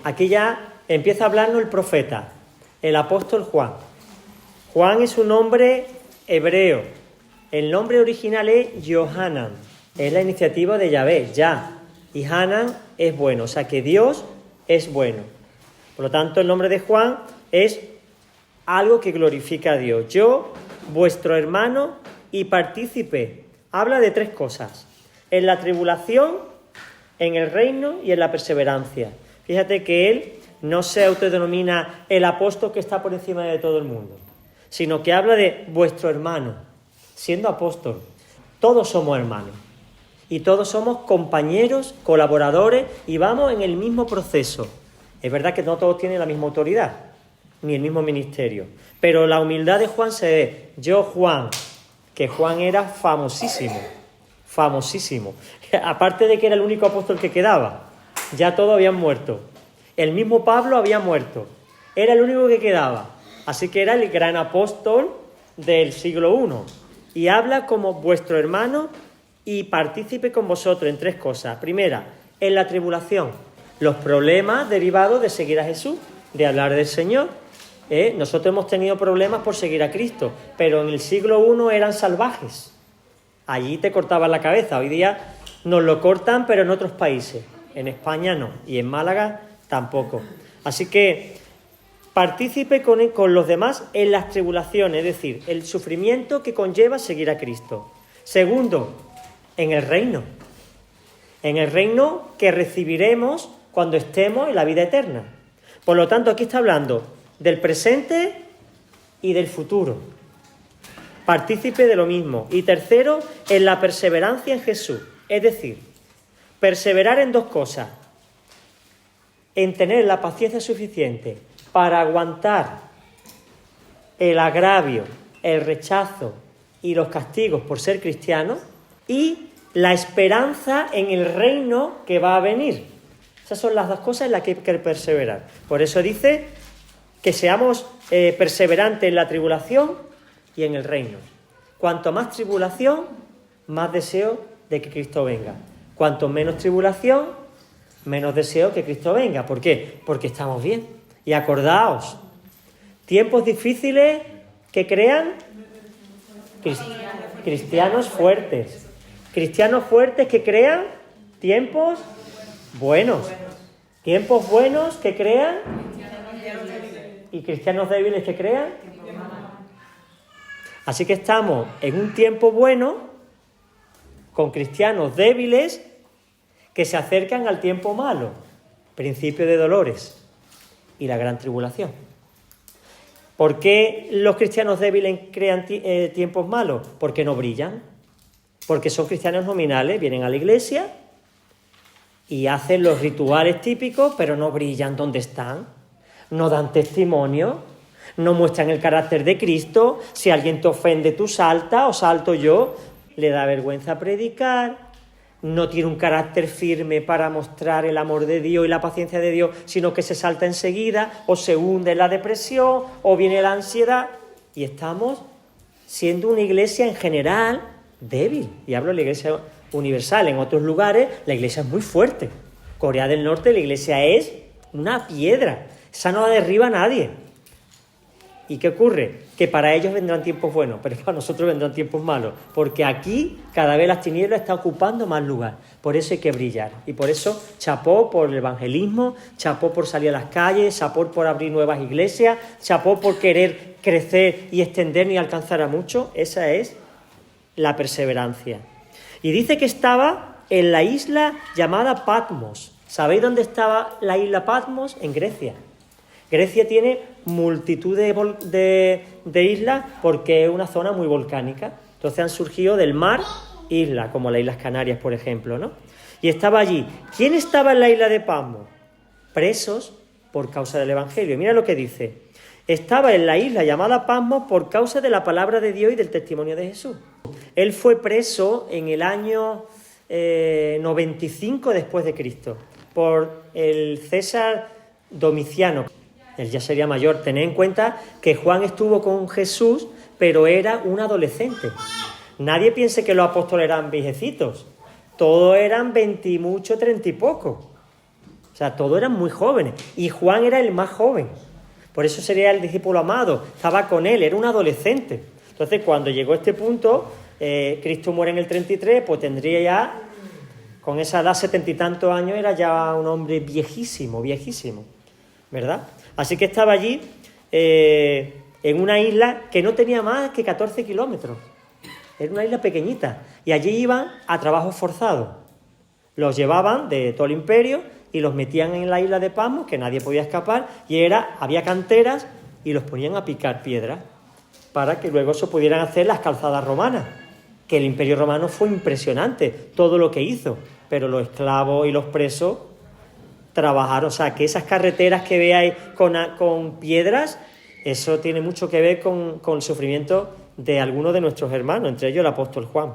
Aquí ya empieza a hablarnos el profeta, el apóstol Juan. Juan es un nombre hebreo. El nombre original es Yohanan. Es la iniciativa de Yahvé, Yah. Y Hanan es bueno, o sea que Dios es bueno. Por lo tanto, el nombre de Juan es algo que glorifica a Dios. Yo, vuestro hermano y partícipe. Habla de tres cosas: en la tribulación, en el reino y en la perseverancia. Fíjate que él no se autodenomina el apóstol que está por encima de todo el mundo, sino que habla de vuestro hermano, siendo apóstol. Todos somos hermanos y todos somos compañeros, colaboradores y vamos en el mismo proceso. Es verdad que no todos tienen la misma autoridad, ni el mismo ministerio, pero la humildad de Juan se ve. Yo, Juan, que Juan era famosísimo, aparte de que era el único apóstol que quedaba, ya todos habían muerto. El mismo Pablo había muerto, era el único que quedaba, así que era el gran apóstol del siglo I, y habla como vuestro hermano y partícipe con vosotros en tres cosas. Primera, en la tribulación, los problemas derivados de seguir a Jesús, de hablar del Señor. Nosotros hemos tenido problemas por seguir a Cristo, pero en el siglo I eran salvajes. Allí te cortaban la cabeza. Hoy día nos lo cortan, pero en otros países. En España no, y en Málaga tampoco. Así que partícipe con los demás en las tribulaciones, es decir, el sufrimiento que conlleva seguir a Cristo. Segundo, en el reino que recibiremos cuando estemos en la vida eterna. Por lo tanto, aquí está hablando del presente y del futuro. Partícipe de lo mismo. Y tercero, en la perseverancia en Jesús. Es decir, perseverar en dos cosas: en tener la paciencia suficiente para aguantar el agravio, el rechazo y los castigos por ser cristiano, y la esperanza en el reino que va a venir. Esas son las dos cosas en las que hay que perseverar. Por eso dice que seamos perseverantes en la tribulación y en el reino. Cuanto más tribulación, más deseo de que Cristo venga. Cuanto menos tribulación, menos deseo que Cristo venga. ¿Por qué? Porque estamos bien. Y acordaos, tiempos difíciles que crean cristianos fuertes. Cristianos fuertes que crean tiempos buenos. Tiempos buenos que crean y cristianos débiles que crean. Así que estamos en un tiempo bueno con cristianos débiles que se acercan al tiempo malo, principio de dolores y la gran tribulación. ¿Por qué los cristianos débiles crean tiempos malos? Porque no brillan, porque son cristianos nominales, vienen a la iglesia y hacen los rituales típicos, pero no brillan donde están, no dan testimonio, no muestran el carácter de Cristo. Si alguien te ofende, tú saltas o salto yo. Le da vergüenza predicar, no tiene un carácter firme para mostrar el amor de Dios y la paciencia de Dios, sino que se salta enseguida, o se hunde en la depresión, o viene la ansiedad, y estamos siendo una iglesia en general débil. Y hablo de la iglesia universal. En otros lugares la iglesia es muy fuerte. Corea del Norte, la iglesia es una piedra, esa no la derriba nadie. ¿Y qué ocurre? Que para ellos vendrán tiempos buenos, pero para nosotros vendrán tiempos malos, porque aquí cada vez las tinieblas están ocupando más lugar. Por eso hay que brillar. Y por eso, chapó por el evangelismo, chapó por salir a las calles, chapó por abrir nuevas iglesias, chapó por querer crecer y extender y alcanzar a muchos. Esa es la perseverancia. Y dice que estaba en la isla llamada Patmos. ¿Sabéis dónde estaba la isla Patmos? En Grecia. Grecia tiene multitud de islas porque es una zona muy volcánica. Entonces han surgido del mar islas, como las Islas Canarias, por ejemplo, ¿no? Y estaba allí. ¿Quién estaba en la isla de Patmos? Presos por causa del Evangelio. Mira lo que dice. Estaba en la isla llamada Patmos por causa de la palabra de Dios y del testimonio de Jesús. Él fue preso en el año 95 después de Cristo por el César Domiciano. Él ya sería mayor. Tened en cuenta que Juan estuvo con Jesús, pero era un adolescente. Nadie piense que los apóstoles eran viejecitos. Todos eran 20 y mucho, 30 y poco. O sea, todos eran muy jóvenes. Y Juan era el más joven. Por eso sería el discípulo amado. Estaba con él, era un adolescente. Entonces, cuando llegó a este punto, Cristo muere en el 33, pues tendría ya, con esa edad, 70 y tantos años, era ya un hombre viejísimo, ¿verdad? Así que estaba allí, en una isla que no tenía más que 14 kilómetros. Era una isla pequeñita. Y allí iban a trabajos forzados. Los llevaban de todo el imperio y los metían en la isla de Patmos, que nadie podía escapar, y había canteras y los ponían a picar piedras para que luego se pudieran hacer las calzadas romanas. Que el imperio romano fue impresionante, todo lo que hizo, pero los esclavos y los presos trabajaron. O sea, que esas carreteras que veáis con piedras, eso tiene mucho que ver con el sufrimiento de algunos de nuestros hermanos, entre ellos el apóstol Juan.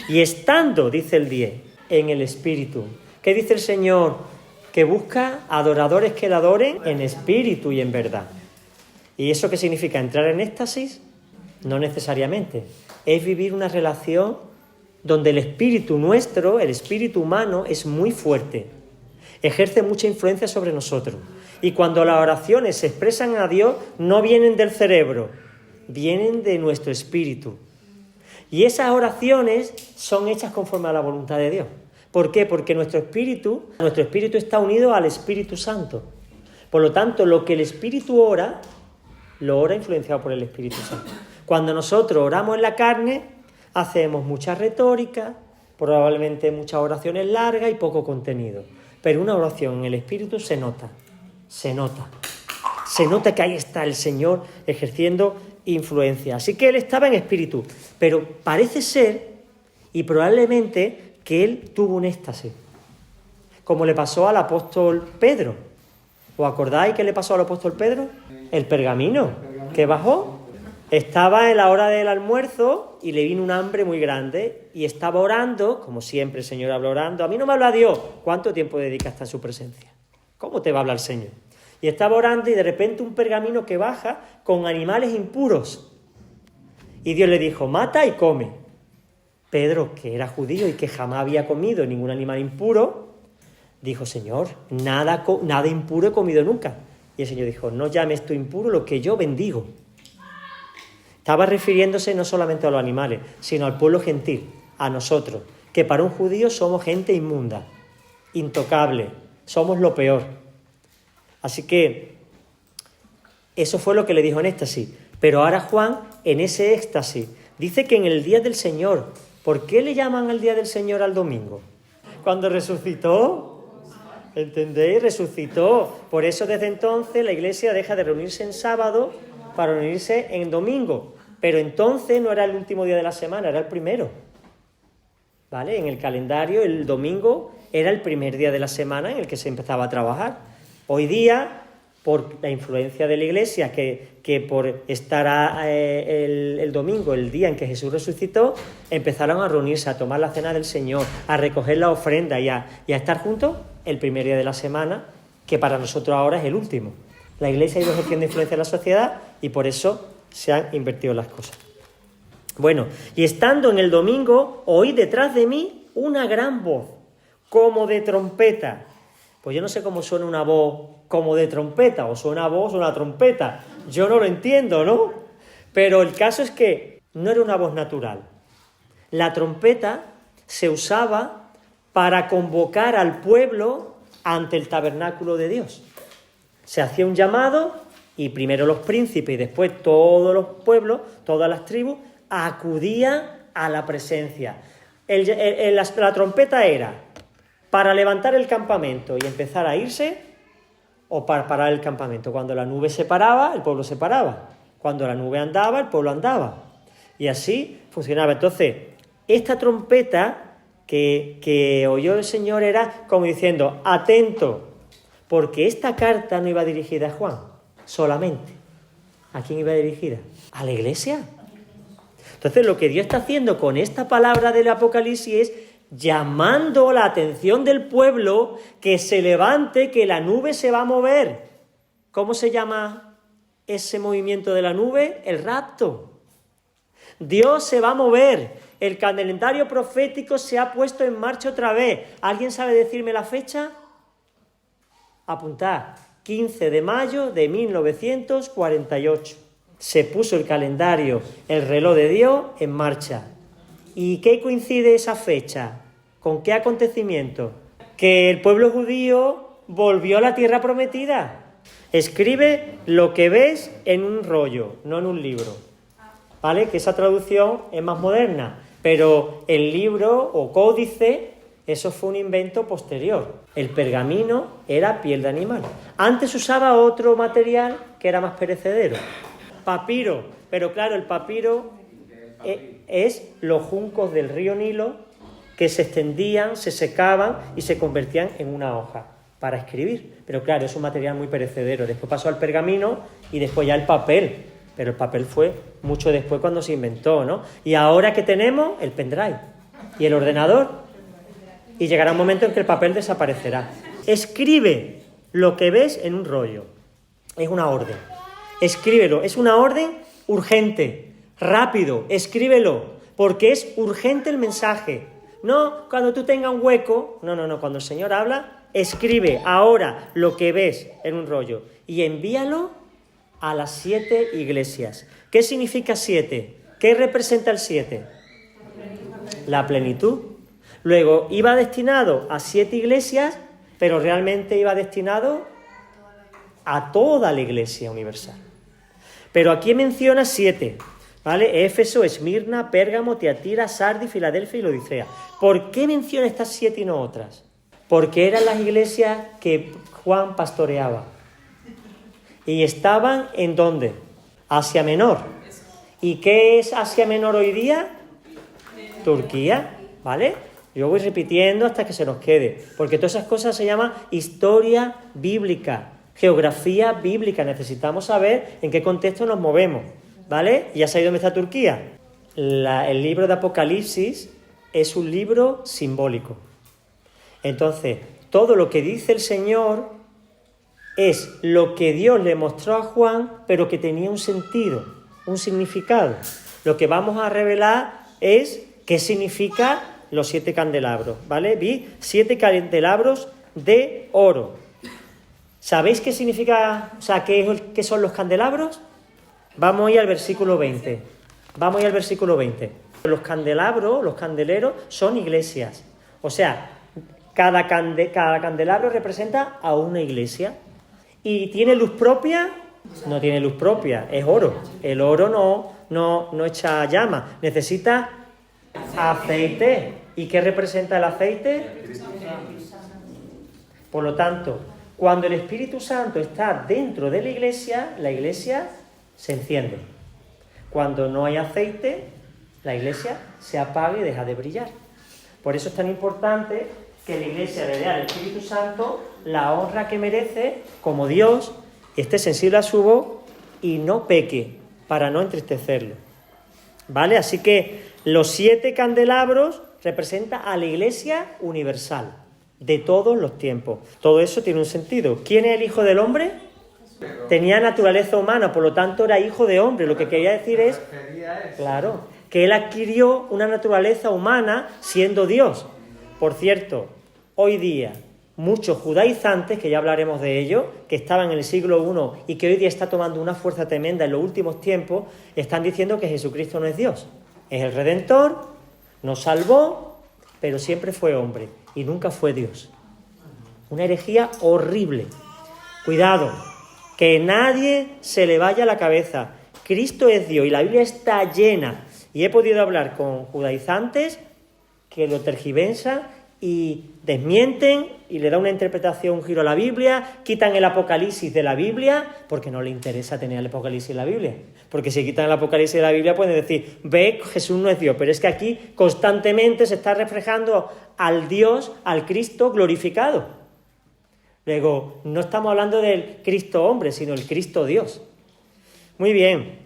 Y estando, dice el 10, en el Espíritu. ¿Qué dice el Señor? Que busca adoradores que le adoren en espíritu y en verdad. ¿Y eso qué significa? ¿Entrar en éxtasis? No necesariamente. Es vivir una relación donde el espíritu nuestro, el espíritu humano, es muy fuerte. Ejerce mucha influencia sobre nosotros. Y cuando las oraciones se expresan a Dios, no vienen del cerebro, vienen de nuestro espíritu. Y esas oraciones son hechas conforme a la voluntad de Dios. ¿Por qué? Porque nuestro espíritu está unido al Espíritu Santo. Por lo tanto, lo que el Espíritu ora, lo ora influenciado por el Espíritu Santo. Cuando nosotros oramos en la carne, hacemos mucha retórica, probablemente muchas oraciones largas y poco contenido. Pero una oración en el Espíritu se nota. Se nota que ahí está el Señor ejerciendo influencia. Así que él estaba en espíritu, pero parece ser, y probablemente, que él tuvo un éxtasis, como le pasó al apóstol Pedro. ¿Os acordáis qué le pasó al apóstol Pedro? El pergamino que bajó. Estaba en la hora del almuerzo y le vino un hambre muy grande y estaba orando, como siempre el Señor habla orando. A mí no me habla Dios. ¿Cuánto tiempo dedicaste a su presencia? ¿Cómo te va a hablar el Señor? Y estaba orando y de repente un pergamino que baja con animales impuros. Y Dios le dijo, mata y come. Pedro, que era judío y que jamás había comido ningún animal impuro, dijo, Señor, nada impuro he comido nunca. Y el Señor dijo, no llames tú impuro lo que yo bendigo. Estaba refiriéndose no solamente a los animales, sino al pueblo gentil, a nosotros, que para un judío somos gente inmunda, intocable, somos lo peor. Así que eso fue lo que le dijo en éxtasis. Pero ahora Juan, en ese éxtasis, dice que en el día del Señor, ¿por qué le llaman el día del Señor al domingo? Cuando resucitó, ¿entendéis? Resucitó. Por eso desde entonces la Iglesia deja de reunirse en sábado para reunirse en domingo. Pero entonces no era el último día de la semana, era el primero. ¿Vale? En el calendario el domingo era el primer día de la semana en el que se empezaba a trabajar. Hoy día, por la influencia de la Iglesia, que por estar el domingo, el día en que Jesús resucitó, empezaron a reunirse, a tomar la cena del Señor, a recoger la ofrenda y a estar juntos el primer día de la semana, que para nosotros ahora es el último. La Iglesia ha ido ejerciendo influencia en la sociedad y por eso se han invertido las cosas. Bueno, y estando en el domingo, oí detrás de mí una gran voz, como de trompeta. Pues yo no sé cómo suena una voz como de trompeta, o suena voz o una trompeta. Yo no lo entiendo, ¿no? Pero el caso es que no era una voz natural. La trompeta se usaba para convocar al pueblo ante el tabernáculo de Dios. Se hacía un llamado y primero los príncipes y después todos los pueblos, todas las tribus, acudían a la presencia. La trompeta era para levantar el campamento y empezar a irse, o para parar el campamento. Cuando la nube se paraba, el pueblo se paraba. Cuando la nube andaba, el pueblo andaba. Y así funcionaba. Entonces, esta trompeta que oyó el Señor era como diciendo, atento, porque esta carta no iba dirigida a Juan solamente. ¿A quién iba dirigida? ¿A la Iglesia? Entonces, lo que Dios está haciendo con esta palabra del Apocalipsis es llamando la atención del pueblo que se levante, que la nube se va a mover. ¿Cómo se llama ese movimiento de la nube? El rapto. Dios se va a mover. El calendario profético se ha puesto en marcha otra vez. ¿Alguien sabe decirme la fecha? Apuntad, 15 de mayo de 1948. Se puso el calendario, el reloj de Dios, en marcha. ¿Y qué coincide esa fecha? ¿Con qué acontecimiento? Que el pueblo judío volvió a la tierra prometida. Escribe lo que ves en un rollo, no en un libro. ¿Vale? Que esa traducción es más moderna. Pero el libro o códice, eso fue un invento posterior. El pergamino era piel de animal. Antes usaba otro material que era más perecedero. Papiro. Pero claro, el papiro es los juncos del río Nilo que se extendían, se secaban y se convertían en una hoja para escribir. Pero claro, es un material muy perecedero. Después pasó al pergamino y después ya el papel. Pero el papel fue mucho después cuando se inventó, ¿no? Y ahora que tenemos el pendrive y el ordenador. Y llegará un momento en que el papel desaparecerá. Escribe lo que ves en un rollo. Es una orden. Escríbelo. Es una orden urgente. Rápido. Escríbelo. Porque es urgente el mensaje. No cuando tú tengas un hueco. No. Cuando el Señor habla, escribe ahora lo que ves en un rollo. Y envíalo a las 7 iglesias. ¿Qué significa 7? ¿Qué representa el 7? La plenitud. Luego, iba destinado a 7 iglesias, pero realmente iba destinado a toda la iglesia universal. Pero aquí menciona 7, ¿vale? Éfeso, Esmirna, Pérgamo, Tiatira, Sardis, Filadelfia y Laodicea. ¿Por qué menciona estas 7 y no otras? Porque eran las iglesias que Juan pastoreaba. ¿Y estaban en dónde? Asia Menor. ¿Y qué es Asia Menor hoy día? Turquía, ¿vale? Yo voy repitiendo hasta que se nos quede, porque todas esas cosas se llaman historia bíblica, geografía bíblica. Necesitamos saber en qué contexto nos movemos, ¿vale? ¿Ya sabéis dónde está Turquía? El libro de Apocalipsis es un libro simbólico. Entonces, todo lo que dice el Señor es lo que Dios le mostró a Juan, pero que tenía un sentido, un significado. Lo que vamos a revelar es qué significa los 7 candelabros, ¿vale? Vi 7 candelabros de oro. ¿Sabéis qué significa, o sea, qué son los candelabros? Vamos a ir al versículo 20. Los candelabros, los candeleros, son iglesias. O sea, cada candelabro representa a una iglesia. ¿Y tiene luz propia? No tiene luz propia, es oro. El oro no echa llama, necesita aceite. ¿Y qué representa el aceite? Por lo tanto, cuando el Espíritu Santo está dentro de la iglesia se enciende. Cuando no hay aceite, la iglesia se apaga y deja de brillar. Por eso es tan importante que la iglesia le dé al Espíritu Santo la honra que merece como Dios, esté sensible a su voz y no peque para no entristecerlo. ¿Vale? Así que los 7 candelabros representan a la iglesia universal de todos los tiempos. Todo eso tiene un sentido. ¿Quién es el Hijo del Hombre? Tenía naturaleza humana, por lo tanto era hijo de hombre. Lo que quería decir es, claro, que él adquirió una naturaleza humana siendo Dios. Por cierto, hoy día muchos judaizantes, que ya hablaremos de ello, que estaban en el siglo I y que hoy día está tomando una fuerza tremenda en los últimos tiempos, están diciendo que Jesucristo no es Dios. Es el Redentor, nos salvó, pero siempre fue hombre y nunca fue Dios. Una herejía horrible. Cuidado, que nadie se le vaya a la cabeza. Cristo es Dios y la Biblia está llena. Y he podido hablar con judaizantes que lo tergiversan y desmienten y le dan una interpretación, un giro a la Biblia, quitan el Apocalipsis de la Biblia porque no le interesa tener el Apocalipsis en la Biblia. Porque si quitan el Apocalipsis de la Biblia pueden decir, ve, Jesús no es Dios, pero es que aquí constantemente se está reflejando al Dios, al Cristo glorificado. Luego, no estamos hablando del Cristo hombre, sino el Cristo Dios. Muy bien.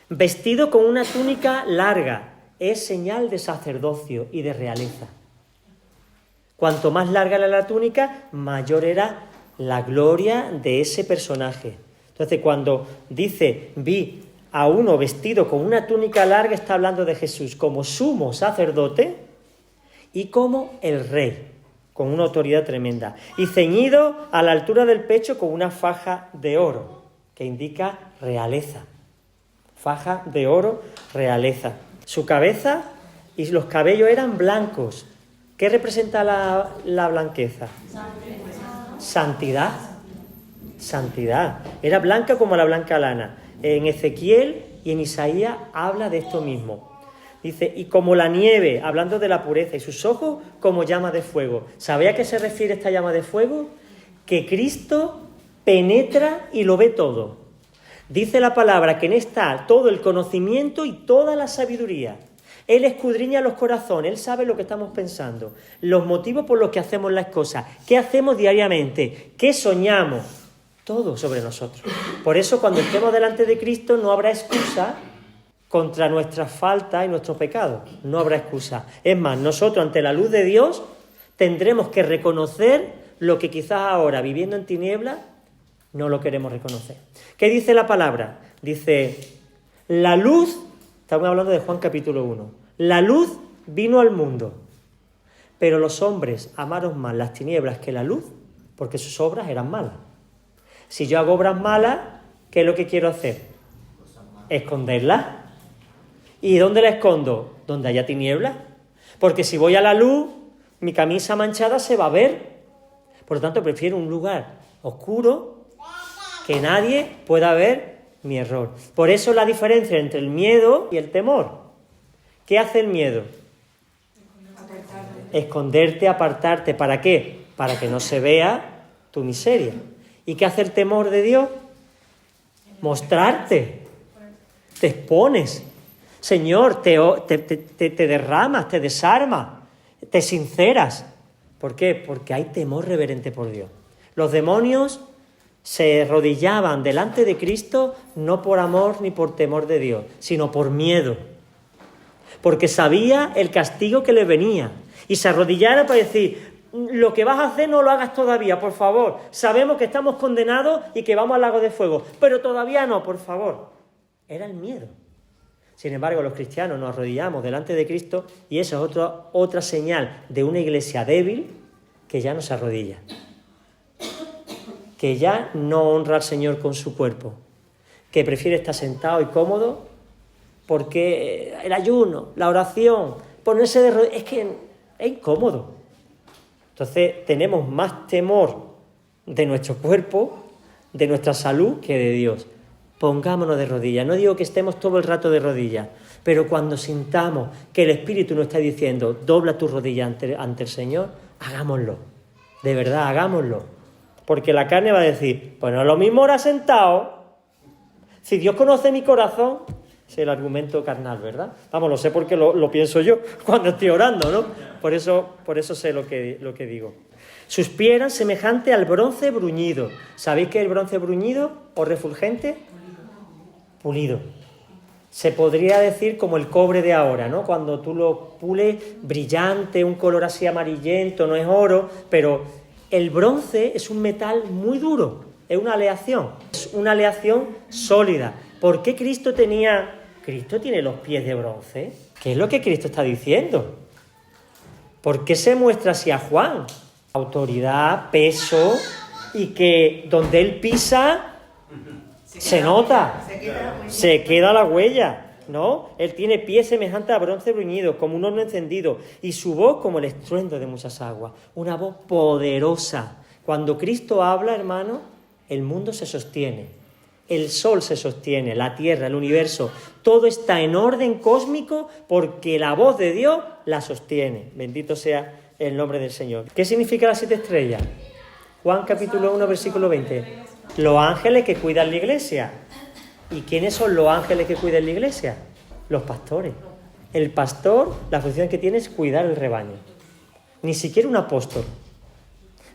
Vestido con una túnica larga, es señal de sacerdocio y de realeza. Cuanto más larga era la túnica, mayor era la gloria de ese personaje. Entonces, cuando dice, vi a uno vestido con una túnica larga, está hablando de Jesús como sumo sacerdote y como el rey. con una autoridad tremenda. Y ceñido a la altura del pecho con una faja de oro, que indica realeza. Faja de oro, realeza. Su cabeza y los cabellos eran blancos. ¿Qué representa la blanqueza? Santidad. Santidad. Era blanca como la blanca lana. En Ezequiel y en Isaías habla de esto mismo. Dice, y como la nieve, hablando de la pureza, y sus ojos como llama de fuego. ¿Sabéis a qué se refiere esta llama de fuego? Que Cristo penetra y lo ve todo. Dice la palabra que en él está todo el conocimiento y toda la sabiduría. Él escudriña los corazones, Él sabe lo que estamos pensando, los motivos por los que hacemos las cosas, qué hacemos diariamente, qué soñamos, todo sobre nosotros. Por eso cuando estemos delante de Cristo no habrá excusa contra nuestras faltas y nuestros pecados, no habrá excusa. Es más, nosotros ante la luz de Dios tendremos que reconocer lo que quizás ahora, viviendo en tinieblas, no lo queremos reconocer. ¿Qué dice la palabra? Dice, la luz, estamos hablando de Juan capítulo 1, la luz vino al mundo, pero los hombres amaron más las tinieblas que la luz, porque sus obras eran malas. Si yo hago obras malas, ¿qué es lo que quiero hacer? Esconderlas. ¿Y dónde la escondo? Donde haya tinieblas. Porque si voy a la luz, mi camisa manchada se va a ver. Por lo tanto, prefiero un lugar oscuro que nadie pueda ver mi error. Por eso la diferencia entre el miedo y el temor. ¿Qué hace el miedo? Esconderte, apartarte. ¿Para qué? Para que no se vea tu miseria. ¿Y qué hace el temor de Dios? Mostrarte. Te expones. Señor, te derramas, te desarmas, te sinceras. ¿Por qué? Porque hay temor reverente por Dios. Los demonios se arrodillaban delante de Cristo no por amor ni por temor de Dios, sino por miedo. Porque sabía el castigo que les venía. Y se arrodillaron para decir, lo que vas a hacer no lo hagas todavía, por favor. Sabemos que estamos condenados y que vamos al lago de fuego, pero todavía no, por favor. Era el miedo. Sin embargo, los cristianos nos arrodillamos delante de Cristo y eso es otra señal de una iglesia débil que ya no se arrodilla, que ya no honra al Señor con su cuerpo, que prefiere estar sentado y cómodo porque el ayuno, la oración, ponerse de rodillas, es que es incómodo. Entonces tenemos más temor de nuestro cuerpo, de nuestra salud, que de Dios. Pongámonos de rodillas. No digo que estemos todo el rato de rodillas, pero cuando sintamos que el Espíritu nos está diciendo, dobla tu rodilla ante el Señor, hagámoslo. De verdad, hagámoslo. Porque la carne va a decir, pues no es lo mismo ahora sentado. Si Dios conoce mi corazón, es el argumento carnal, ¿verdad? Vamos, lo sé porque lo pienso yo cuando estoy orando, ¿no? Por eso sé lo que digo. Sus pies eran semejantes al bronce bruñido. ¿Sabéis qué es el bronce bruñido o refulgente? Pulido. Se podría decir como el cobre de ahora, ¿no? Cuando tú lo pules, brillante, un color así amarillento, no es oro, pero el bronce es un metal muy duro, es una aleación sólida. ¿Por qué Cristo tiene los pies de bronce? ¿Qué es lo que Cristo está diciendo? ¿Por qué se muestra así a Juan? Autoridad, peso, y que donde él pisa se nota, se queda la huella, ¿no? Él tiene pies semejantes a bronce bruñido, como un horno encendido, y su voz como el estruendo de muchas aguas, una voz poderosa. Cuando Cristo habla, hermano, el mundo se sostiene, el sol se sostiene, la tierra, el universo, todo está en orden cósmico porque la voz de Dios la sostiene. Bendito sea el nombre del Señor. ¿Qué significa las 7 estrellas? Juan capítulo 1, versículo 20. Los ángeles que cuidan la iglesia. ¿Y quiénes son los ángeles que cuidan la iglesia? Los pastores. El pastor, la función que tiene es cuidar el rebaño. Ni siquiera un apóstol.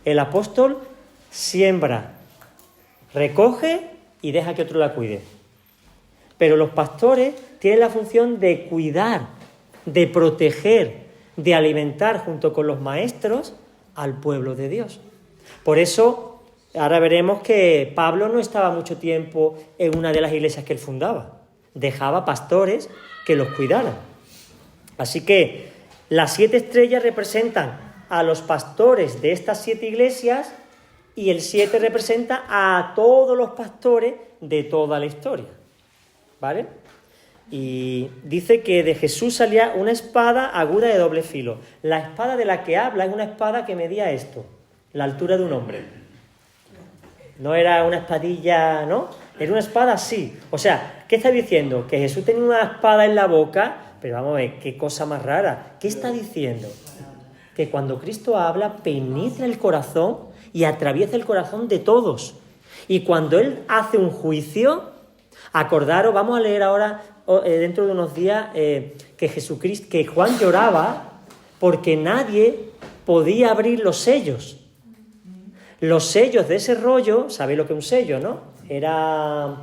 El apóstol siembra, recoge y deja que otro la cuide. Pero los pastores tienen la función de cuidar, de proteger, de alimentar junto con los maestros al pueblo de Dios. Por eso, ahora veremos que Pablo no estaba mucho tiempo en una de las iglesias que él fundaba. Dejaba pastores que los cuidaran. Así que las 7 estrellas representan a los pastores de estas 7 iglesias y el 7 representa a todos los pastores de toda la historia, ¿vale? Y dice que de Jesús salía una espada aguda de doble filo. La espada de la que habla es una espada que medía esto, la altura de un hombre. No era una espadilla, ¿no? Era una espada así. O sea, ¿qué está diciendo? Que Jesús tenía una espada en la boca, pero vamos a ver, qué cosa más rara. ¿Qué está diciendo? Que cuando Cristo habla, penetra el corazón y atraviesa el corazón de todos. Y cuando Él hace un juicio, acordaros, vamos a leer ahora, dentro de unos días, que Juan lloraba porque nadie podía abrir los sellos. Los sellos de ese rollo, ¿sabéis lo que es un sello, no? Era...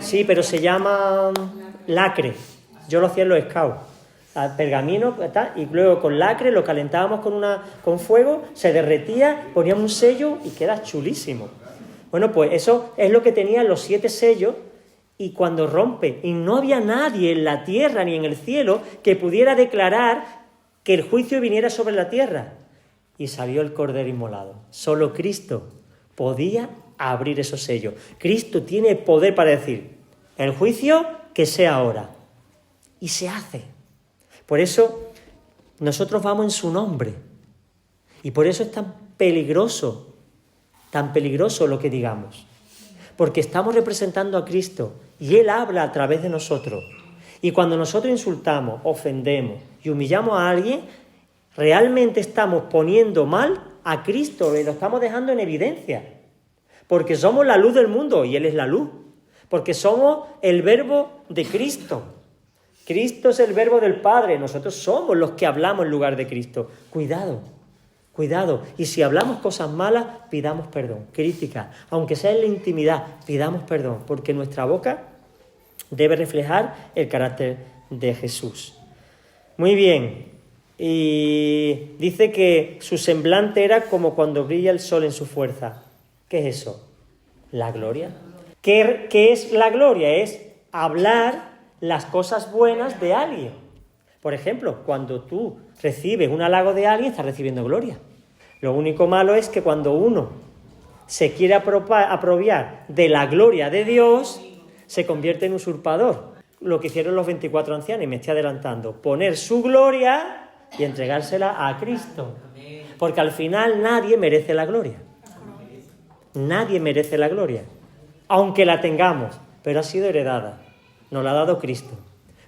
Sí, pero se llama lacre. Yo lo hacía en los scouts. Pergamino, y luego con lacre lo calentábamos con fuego, se derretía, poníamos un sello y queda chulísimo. Bueno, pues eso es lo que tenían los 7 sellos, y cuando rompe, y no había nadie en la tierra ni en el cielo que pudiera declarar que el juicio viniera sobre la tierra. Y salió el Cordero inmolado. Solo Cristo podía abrir esos sellos. Cristo tiene poder para decir, el juicio que sea ahora. Y se hace. Por eso nosotros vamos en su nombre. Y por eso es tan peligroso lo que digamos. Porque estamos representando a Cristo y Él habla a través de nosotros. Y cuando nosotros insultamos, ofendemos y humillamos a alguien, realmente estamos poniendo mal a Cristo, y lo estamos dejando en evidencia. Porque somos la luz del mundo y Él es la luz. Porque somos el verbo de Cristo. Cristo es el verbo del Padre, nosotros somos los que hablamos en lugar de Cristo. Cuidado. Y si hablamos cosas malas, pidamos perdón. Crítica, aunque sea en la intimidad, pidamos perdón, porque nuestra boca debe reflejar el carácter de Jesús. Muy bien. Y dice que su semblante era como cuando brilla el sol en su fuerza. ¿Qué es eso? La gloria. ¿Qué es la gloria? Es hablar las cosas buenas de alguien. Por ejemplo, cuando tú recibes un halago de alguien, estás recibiendo gloria. Lo único malo es que cuando uno se quiere apropiar de la gloria de Dios, se convierte en usurpador. Lo que hicieron los 24 ancianos, y me estoy adelantando, poner su gloria y entregársela a Cristo. Porque al final nadie merece la gloria. Nadie merece la gloria. Aunque la tengamos, pero ha sido heredada. Nos la ha dado Cristo.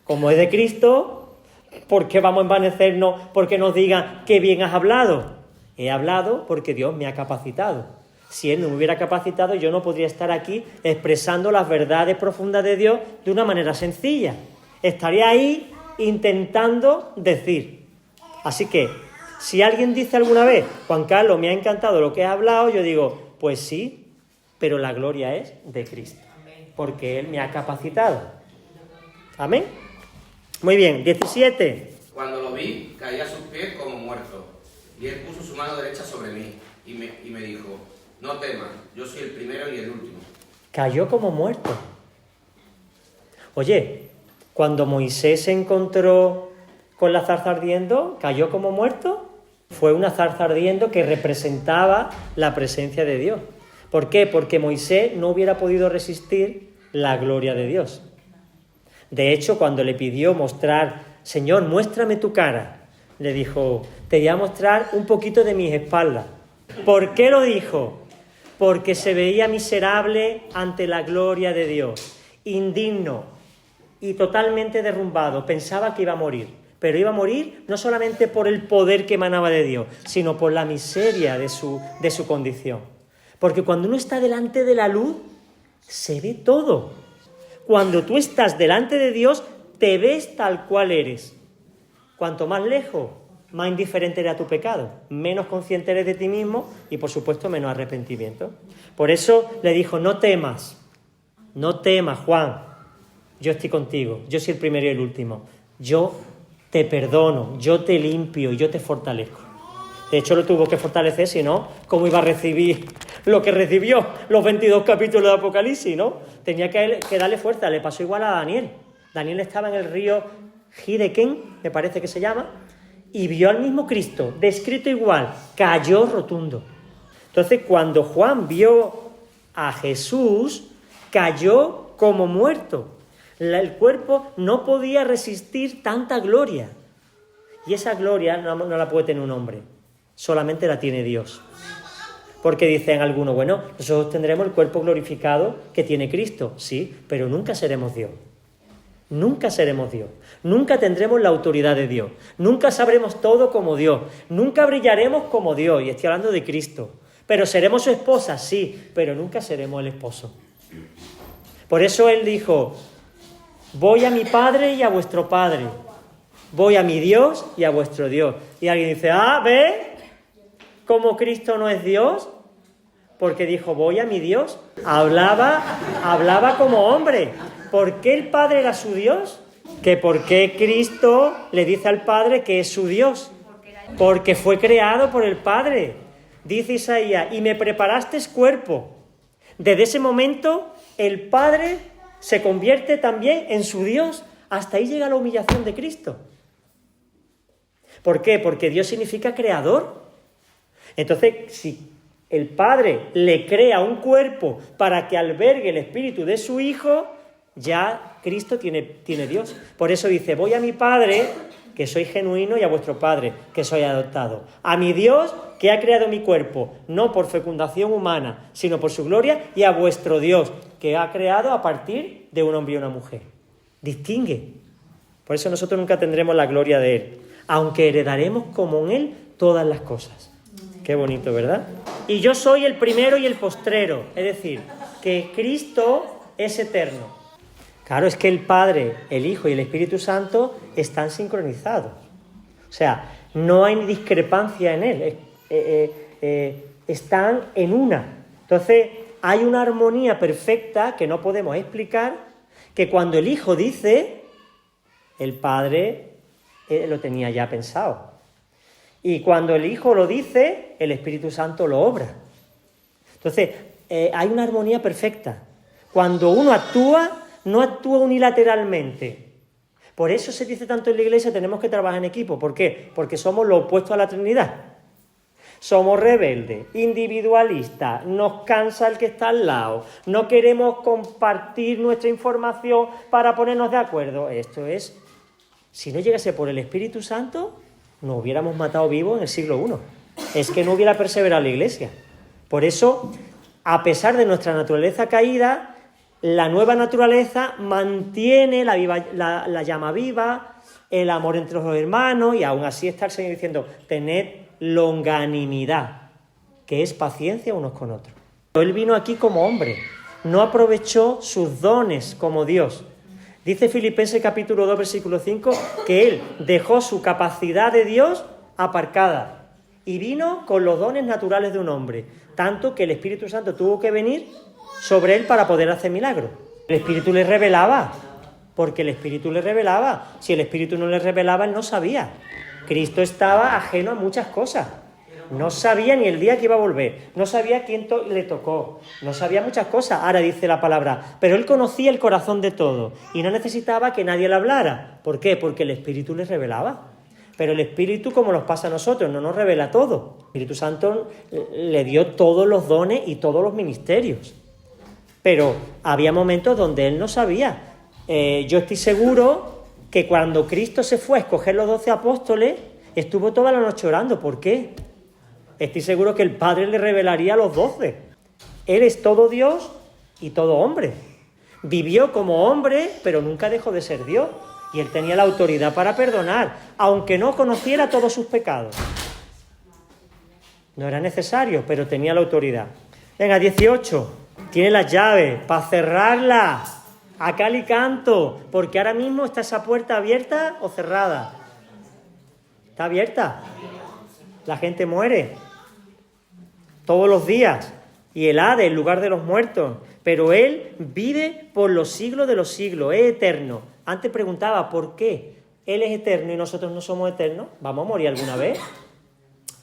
Como es de Cristo, ¿por qué vamos a envanecernos? Porque nos digan qué bien has hablado. He hablado porque Dios me ha capacitado. Si Él no me hubiera capacitado, yo no podría estar aquí expresando las verdades profundas de Dios de una manera sencilla. Estaría ahí intentando decir. Así que, si alguien dice alguna vez, Juan Carlos, me ha encantado lo que has hablado, yo digo, pues sí, pero la gloria es de Cristo, porque Él me ha capacitado. Amén. Muy bien, 17. Cuando lo vi, caí a sus pies como muerto, y Él puso su mano derecha sobre mí, y me dijo, no temas, yo soy el primero y el último. Cayó como muerto. Oye, cuando Moisés se encontró con la zarza ardiendo, ¿cayó como muerto? Fue una zarza ardiendo que representaba la presencia de Dios. ¿Por qué? Porque Moisés no hubiera podido resistir la gloria de Dios. De hecho, cuando le pidió mostrar, Señor, muéstrame tu cara, le dijo, te voy a mostrar un poquito de mis espaldas. ¿Por qué lo dijo? Porque se veía miserable ante la gloria de Dios, indigno y totalmente derrumbado. Pensaba que iba a morir, pero iba a morir no solamente por el poder que emanaba de Dios, sino por la miseria de su condición. Porque cuando uno está delante de la luz, se ve todo. Cuando tú estás delante de Dios, te ves tal cual eres. Cuanto más lejos, más indiferente eres a tu pecado, menos consciente eres de ti mismo y, por supuesto, menos arrepentimiento. Por eso le dijo, no temas, Juan, yo estoy contigo, yo soy el primero y el último. Yo te perdono, yo te limpio y yo te fortalezco. De hecho, lo tuvo que fortalecer, si no, ¿cómo iba a recibir lo que recibió los 22 capítulos de Apocalipsis, no? Tenía que darle fuerza, le pasó igual a Daniel. Daniel estaba en el río Hiddekel, me parece que se llama, y vio al mismo Cristo, descrito igual, cayó rotundo. Entonces, cuando Juan vio a Jesús, cayó como muerto. El cuerpo no podía resistir tanta gloria. Y esa gloria no la puede tener un hombre, solamente la tiene Dios. Porque dicen algunos, bueno, nosotros tendremos el cuerpo glorificado que tiene Cristo, sí, pero nunca seremos Dios. Nunca seremos Dios. Nunca tendremos la autoridad de Dios. Nunca sabremos todo como Dios. Nunca brillaremos como Dios, y estoy hablando de Cristo. Pero seremos su esposa, sí, pero nunca seremos el esposo. Por eso Él dijo, voy a mi Padre y a vuestro Padre. Voy a mi Dios y a vuestro Dios. Y alguien dice, ¿ve cómo Cristo no es Dios? Porque dijo, voy a mi Dios. Hablaba como hombre. ¿Por qué el Padre era su Dios? Que por qué Cristo le dice al Padre que es su Dios. Porque fue creado por el Padre. Dice Isaías, y me preparaste cuerpo. Desde ese momento, el Padre se convierte también en su Dios. Hasta ahí llega la humillación de Cristo. ¿Por qué? Porque Dios significa creador. Entonces, si el Padre le crea un cuerpo para que albergue el espíritu de su Hijo, ya Cristo tiene Dios. Por eso dice, voy a mi Padre, que soy genuino, y a vuestro Padre, que soy adoptado. A mi Dios, que ha creado mi cuerpo, no por fecundación humana, sino por su gloria, y a vuestro Dios, que ha creado a partir de un hombre y una mujer. Distingue. Por eso nosotros nunca tendremos la gloria de Él, aunque heredaremos como en Él todas las cosas. Qué bonito, ¿verdad? Y yo soy el primero y el postrero, es decir, que Cristo es eterno. Claro, es que el Padre, el Hijo y el Espíritu Santo están sincronizados. O sea, no hay discrepancia en Él. Están en una. Entonces, hay una armonía perfecta que no podemos explicar, que cuando el Hijo dice, el Padre lo tenía ya pensado. Y cuando el Hijo lo dice, el Espíritu Santo lo obra. Entonces, hay una armonía perfecta. Cuando uno actúa, no actúa unilateralmente. Por eso se dice tanto en la Iglesia, tenemos que trabajar en equipo. ¿Por qué? Porque somos lo opuesto a la Trinidad. Somos rebeldes, individualistas, nos cansa el que está al lado, no queremos compartir nuestra información para ponernos de acuerdo. Esto es, si no llegase por el Espíritu Santo, nos hubiéramos matado vivos en el siglo I. Es que no hubiera perseverado la Iglesia. Por eso, a pesar de nuestra naturaleza caída, la nueva naturaleza mantiene la llama viva, el amor entre los hermanos, y aún así está el Señor diciendo, tened longanimidad, que es paciencia unos con otros. Él vino aquí como hombre, no aprovechó sus dones como Dios. Dice Filipenses capítulo 2, versículo 5, que Él dejó su capacidad de Dios aparcada y vino con los dones naturales de un hombre, tanto que el Espíritu Santo tuvo que venir sobre Él para poder hacer milagros. El Espíritu le revelaba, porque el Espíritu le revelaba. Si el Espíritu no le revelaba, Él no sabía. Cristo estaba ajeno a muchas cosas. No sabía ni el día que iba a volver, no sabía quién le tocó, no sabía muchas cosas. Ahora dice la palabra, pero Él conocía el corazón de todos y no necesitaba que nadie le hablara. ¿Por qué? Porque el Espíritu le revelaba. Pero el Espíritu, como nos pasa a nosotros, no nos revela todo. El Espíritu Santo le dio todos los dones y todos los ministerios. Pero había momentos donde Él no sabía. Yo estoy seguro que cuando Cristo se fue a escoger los 12 apóstoles, estuvo toda la noche orando. ¿Por qué? Estoy seguro que el Padre le revelaría a los 12. Él es todo Dios y todo hombre. Vivió como hombre, pero nunca dejó de ser Dios. Y Él tenía la autoridad para perdonar, aunque no conociera todos sus pecados. No era necesario, pero tenía la autoridad. Venga, 18. Tiene las llaves para cerrarla a cal y canto, porque ahora mismo está esa puerta abierta o cerrada. Está abierta. La gente muere todos los días. Y el Hades, el lugar de los muertos. Pero Él vive por los siglos de los siglos, es eterno. Antes preguntaba, ¿por qué Él es eterno y nosotros no somos eternos? ¿Vamos a morir alguna vez?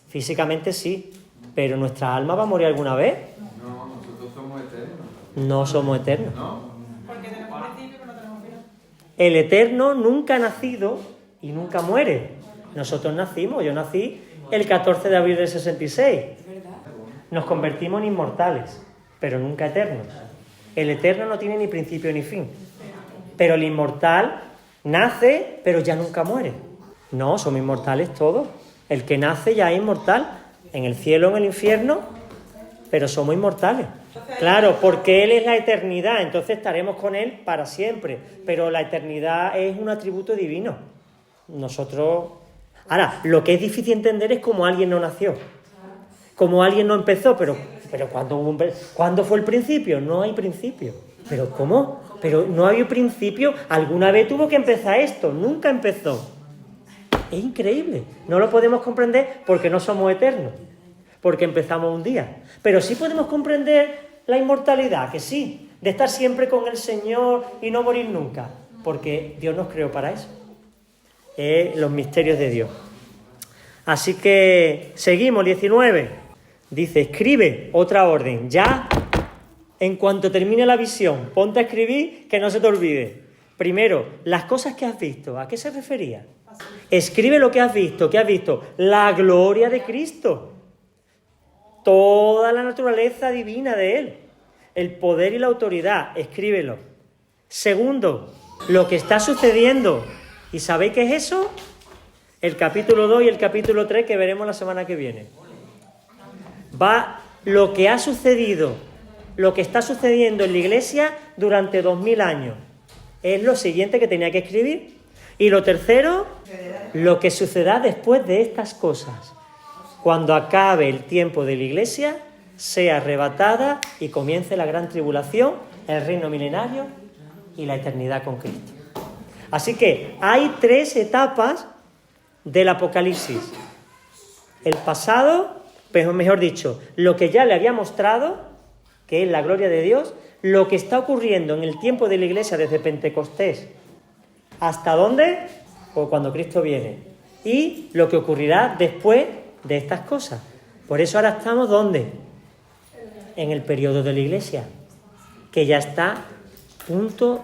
Físicamente sí, pero ¿nuestra alma va a morir alguna vez? No, nosotros somos eternos. No somos eternos. ¿No? Porque tenemos principio pero no tenemos final. El eterno nunca ha nacido y nunca muere. Nosotros nacimos, yo nací el 14 de abril del 66. Nos convertimos en inmortales, pero nunca eternos. El eterno no tiene ni principio ni fin. Pero el inmortal nace, pero ya nunca muere. No, somos inmortales todos. El que nace ya es inmortal, en el cielo, en el infierno, pero somos inmortales. Claro, porque Él es la eternidad, entonces estaremos con Él para siempre. Pero la eternidad es un atributo divino. Nosotros... Ahora, lo que es difícil entender es cómo alguien no nació. Como alguien no empezó, pero ¿cuándo fue el principio? No hay principio. ¿Pero cómo? Pero no había principio. Alguna vez tuvo que empezar esto, nunca empezó. Es increíble. No lo podemos comprender porque no somos eternos, porque empezamos un día. Pero sí podemos comprender la inmortalidad, que sí, de estar siempre con el Señor y no morir nunca, porque Dios nos creó para eso. Los misterios de Dios. Así que seguimos, 19. Dice, escribe, otra orden, ya, en cuanto termine la visión, ponte a escribir, que no se te olvide. Primero, las cosas que has visto, ¿a qué se refería? Escribe lo que has visto. ¿Qué has visto? La gloria de Cristo. Toda la naturaleza divina de Él. El poder y la autoridad. Escríbelo. Segundo, lo que está sucediendo. ¿Y sabéis qué es eso? El capítulo 2 y el capítulo 3 que veremos la semana que viene. Va lo que ha sucedido, lo que está sucediendo en la Iglesia durante 2000 años. Es lo siguiente que tenía que escribir. Y lo tercero, lo que sucederá después de estas cosas. Cuando acabe el tiempo de la Iglesia, sea arrebatada y comience la gran tribulación, el reino milenario y la eternidad con Cristo. Así que hay 3 etapas del Apocalipsis. El pasado, pero mejor dicho, lo que ya le había mostrado, que es la gloria de Dios, lo que está ocurriendo en el tiempo de la Iglesia desde Pentecostés, ¿hasta dónde? O cuando Cristo viene. Y lo que ocurrirá después de estas cosas. Por eso ahora estamos, ¿dónde? En el periodo de la Iglesia, que ya está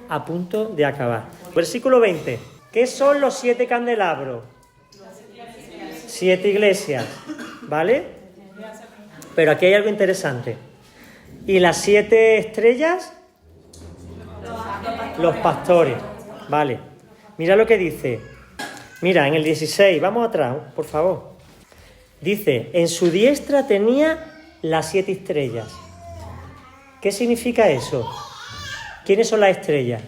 a punto de acabar. Versículo 20. ¿Qué son los 7 candelabros? 7 iglesias, ¿vale? Pero aquí hay algo interesante. ¿Y las 7 estrellas? Los pastores, ¿vale? Mira lo que dice. Mira, en el 16, vamos atrás, por favor. Dice, en su diestra tenía las 7 estrellas. ¿Qué significa eso? ¿Quiénes son las estrellas?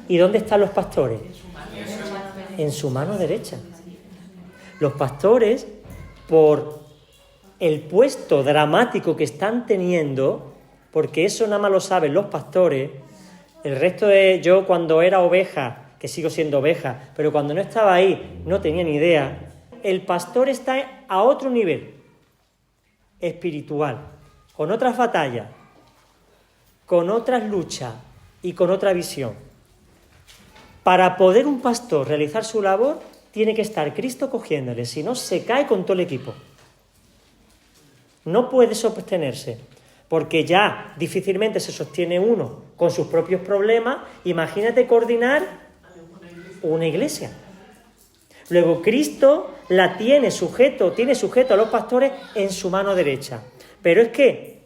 ¿Y dónde están los pastores? En su mano derecha. Los pastores, por el puesto dramático que están teniendo, porque eso nada más lo saben los pastores, el resto de yo cuando era oveja, que sigo siendo oveja, pero cuando no estaba ahí no tenía ni idea, el pastor está a otro nivel espiritual, con otras batallas, con otras luchas y con otra visión. Para poder un pastor realizar su labor, tiene que estar Cristo cogiéndole, si no se cae con todo el equipo. No puede sostenerse, porque ya difícilmente se sostiene uno con sus propios problemas. Imagínate coordinar una iglesia. Luego Cristo tiene sujeto a los pastores en su mano derecha. Pero es que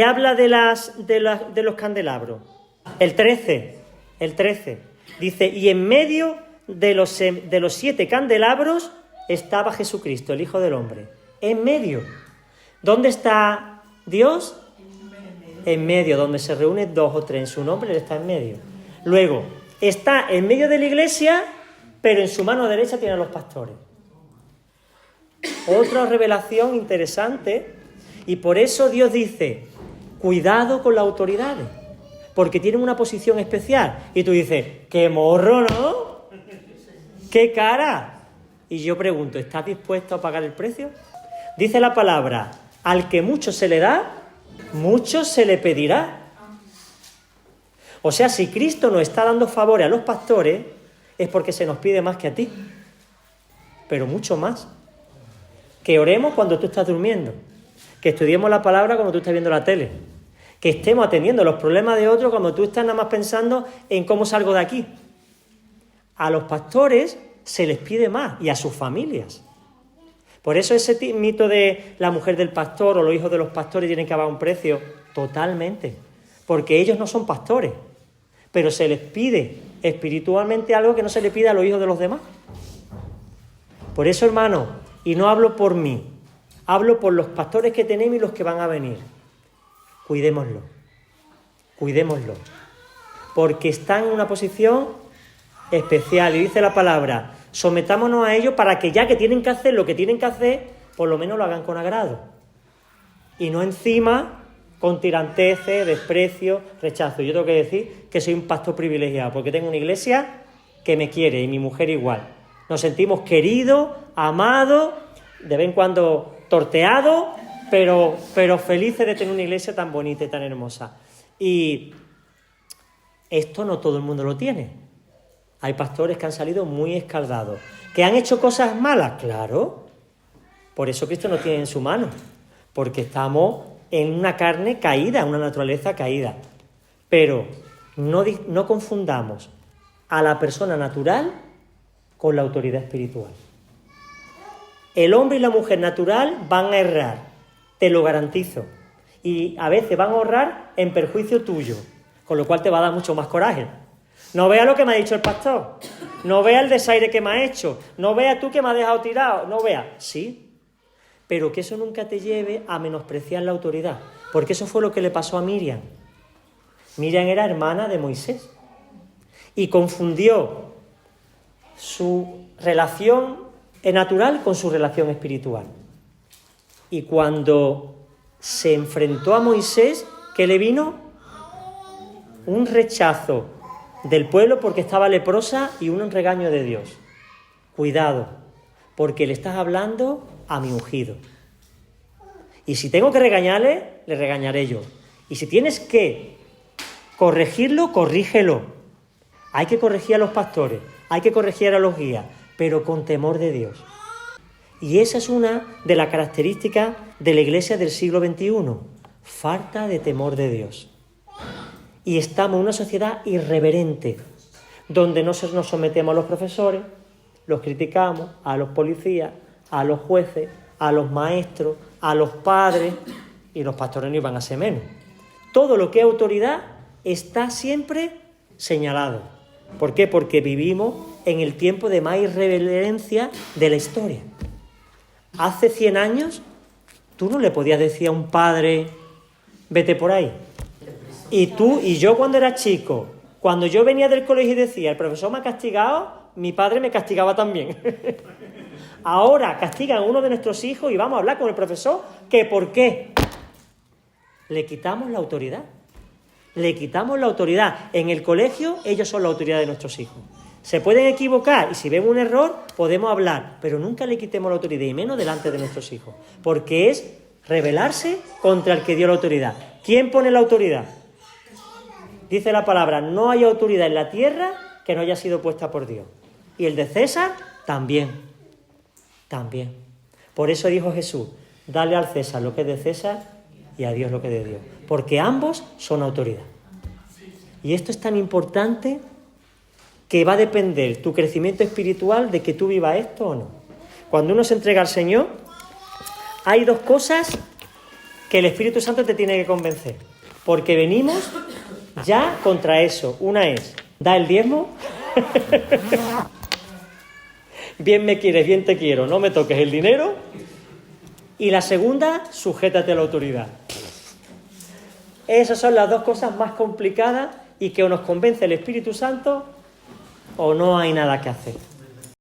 habla de los candelabros. El 13, dice, y en medio de los 7 candelabros estaba Jesucristo, el Hijo del Hombre. En medio. ¿Dónde está Dios? En medio, donde se reúnen 2 o 3 en su nombre, Él está en medio. Luego, está en medio de la iglesia, pero en su mano derecha tiene a los pastores. Otra revelación interesante, y por eso Dios dice, cuidado con las autoridades, porque tienen una posición especial. Y tú dices, ¡qué morro!, ¿no? ¡Qué cara! Y yo pregunto, ¿estás dispuesto a pagar el precio? Dice la palabra, al que mucho se le da, mucho se le pedirá. O sea, si Cristo nos está dando favores a los pastores, es porque se nos pide más que a ti. Pero mucho más. Que oremos cuando tú estás durmiendo. Que estudiemos la palabra cuando tú estás viendo la tele. Que estemos atendiendo los problemas de otros cuando tú estás nada más pensando en cómo salgo de aquí. A los pastores se les pide más, y a sus familias. Por eso ese mito de la mujer del pastor o los hijos de los pastores tienen que pagar un precio, totalmente, porque ellos no son pastores, pero se les pide espiritualmente algo que no se le pide a los hijos de los demás. Por eso, hermano, y no hablo por mí, hablo por los pastores que tenemos y los que van a venir. Cuidémoslo, porque están en una posición especial, y dice la palabra, sometámonos a ellos para que ya que tienen que hacer lo que tienen que hacer, por lo menos lo hagan con agrado. Y no encima con tiranteces, desprecio, rechazo. Yo tengo que decir que soy un pastor privilegiado, porque tengo una iglesia que me quiere y mi mujer igual. Nos sentimos queridos, amados, de vez en cuando torteados, pero felices de tener una iglesia tan bonita y tan hermosa. Y esto no todo el mundo lo tiene. Hay pastores que han salido muy escaldados. ¿Que han hecho cosas malas? Claro. Por eso Cristo nos tiene en su mano. Porque estamos en una carne caída, una naturaleza caída. Pero no confundamos a la persona natural con la autoridad espiritual. El hombre y la mujer natural van a errar, te lo garantizo. Y a veces van a ahorrar en perjuicio tuyo, con lo cual te va a dar mucho más coraje. No vea lo que me ha dicho el pastor, no vea el desaire que me ha hecho, no vea tú que me has dejado tirado, no vea, sí, pero que eso nunca te lleve a menospreciar la autoridad, porque eso fue lo que le pasó a Miriam. Miriam era hermana de Moisés y confundió su relación natural con su relación espiritual. Y cuando se enfrentó a Moisés, ¿qué le vino? Un rechazo del pueblo porque estaba leprosa y un regaño de Dios. Cuidado, porque le estás hablando a mi ungido. Y si tengo que regañarle, le regañaré yo. Y si tienes que corregirlo, corrígelo. Hay que corregir a los pastores, hay que corregir a los guías, pero con temor de Dios. Y esa es una de las características de la iglesia del siglo XXI, falta de temor de Dios. Y estamos en una sociedad irreverente, donde no nos sometemos a los profesores, los criticamos, a los policías, a los jueces, a los maestros, a los padres, y los pastores no iban a ser menos. Todo lo que es autoridad está siempre señalado. ¿Por qué? Porque vivimos en el tiempo de más irreverencia de la historia. Hace 100 años, tú no le podías decir a un padre, vete por ahí. Y tú y yo cuando era chico, cuando yo venía del colegio y decía, el profesor me ha castigado, mi padre me castigaba también. Ahora castigan a uno de nuestros hijos y vamos a hablar con el profesor, ¿que por qué? Le quitamos la autoridad. Le quitamos la autoridad. En el colegio, ellos son la autoridad de nuestros hijos. Se pueden equivocar y si vemos un error, podemos hablar, pero nunca le quitemos la autoridad, y menos delante de nuestros hijos, porque es rebelarse contra el que dio la autoridad. ¿Quién pone la autoridad? Dice la palabra, no hay autoridad en la tierra que no haya sido puesta por Dios. Y el de César, también. Por eso dijo Jesús, dale al César lo que es de César y a Dios lo que es de Dios. Porque ambos son autoridad. Y esto es tan importante que va a depender tu crecimiento espiritual de que tú vivas esto o no. Cuando uno se entrega al Señor, hay dos cosas que el Espíritu Santo te tiene que convencer. Porque venimos ya contra eso. Una es, da el diezmo. Bien me quieres, bien te quiero, no me toques el dinero. Y la segunda, sujétate a la autoridad. Esas son las dos cosas más complicadas y que o nos convence el Espíritu Santo o no hay nada que hacer.